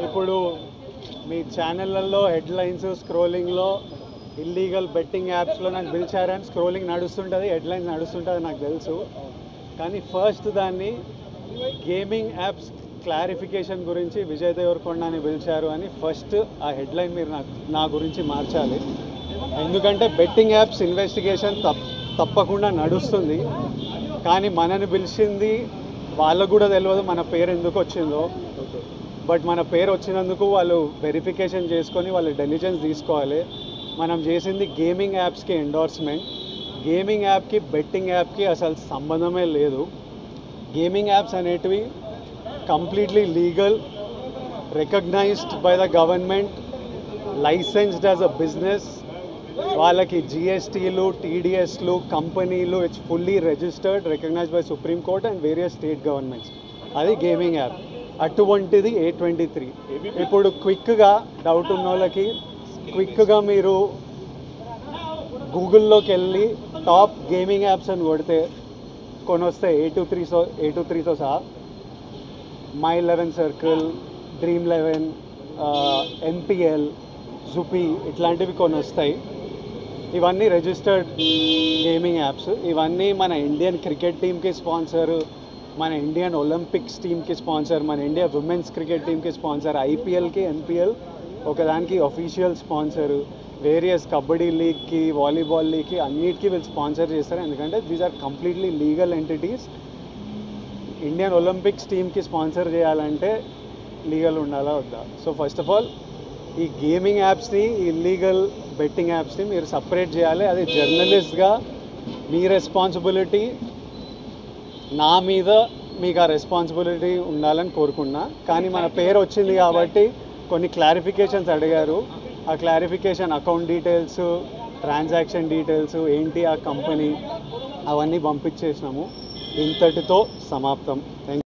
ఇప్పుడు మీ ఛానళ్ళల్లో headlines స్క్రోలింగ్లో illegal betting యాప్స్లో నాకు పిలిచారని స్క్రోలింగ్ నడుస్తుంటుంది, హెడ్లైన్స్ నడుస్తుంటుంది నాకు తెలుసు. కానీ ఫస్ట్ దాన్ని గేమింగ్ యాప్స్ క్లారిఫికేషన్ గురించి విజయ్ దేవరకొండని పిలిచారు అని ఫస్ట్ ఆ హెడ్లైన్ మీరు నా గురించి మార్చాలి. ఎందుకంటే బెట్టింగ్ యాప్స్ ఇన్వెస్టిగేషన్ తప్పకుండా నడుస్తుంది. కానీ మనని పిలిచింది వాళ్ళకు కూడా తెలియదు మన పేరు ఎందుకు వచ్చిందో. బట్ మన పేరు వచ్చినందుకు వాళ్ళు వెరిఫికేషన్ చేసుకొని వాళ్ళు డెలిజెన్స్ తీసుకోవాలి. మనం చేసింది గేమింగ్ యాప్స్కి ఎండోర్స్మెంట్. గేమింగ్ యాప్కి బెట్టింగ్ యాప్కి అసలు సంబంధమే లేదు. గేమింగ్ యాప్స్ అనేటివి completely legal, recognised by the government, licensed as a business. వాళ్ళకి జిఎస్టీలు, టీడీఎస్లు, కంపెనీలు, it's fully registered, recognised by supreme court and various state governments. అది గేమింగ్ యాప్. అటువంటిది A23. ఇప్పుడు క్విక్గా డౌట్ ఉన్న వాళ్ళకి క్విక్గా మీరు గూగుల్లోకి వెళ్ళి టాప్ గేమింగ్ యాప్స్ అని కొడితే కొన్ని వస్తాయి. A23తో సహా My11 Circle, Dream11, NPL, జుపీ ఇట్లాంటివి కొన్ని వస్తాయి. ఇవన్నీ రిజిస్టర్డ్ గేమింగ్ యాప్స్. ఇవన్నీ మన ఇండియన్ క్రికెట్ టీమ్కి స్పాన్సరు, మన ఇండియన్ ఒలింపిక్స్ టీమ్కి స్పాన్సర్, మన ఇండియా ఉమెన్స్ క్రికెట్ టీమ్కి స్పాన్సర్, ఐపీఎల్కి, ఎన్పిఎల్ ఒకదానికి అఫీషియల్ స్పాన్సరు, వేరియస్ కబడ్డీ లీగ్కి, వాలీబాల్ లీగ్కి అన్నిటికీ వీళ్ళు స్పాన్సర్ చేస్తారు. ఎందుకంటే these are completely legal entities. Indian Olympics టీమ్కి స్పాన్సర్ చేయాలంటే లీగల్ ఉండాలా వద్దా? సో ఫస్ట్ ఆఫ్ ఆల్ ఈ గేమింగ్ యాప్స్ని, ఇల్లీగల్ బెట్టింగ్ యాప్స్ని మీరు సపరేట్ చేయాలి. అది జర్నలిస్ట్గా మీ రెస్పాన్సిబిలిటీ. నా మీద మీకు ఆ రెస్పాన్సిబిలిటీ ఉండాలని కోరుకున్నా. కానీ మన పేరు వచ్చింది కాబట్టి కొన్ని క్లారిఫికేషన్స్ అడిగారు. ఆ clarification account details, transaction details ఏంటి ఆ కంపెనీ అవన్నీ పంపించేసినాము. ఇంతటితో సమాప్తం. Thank you.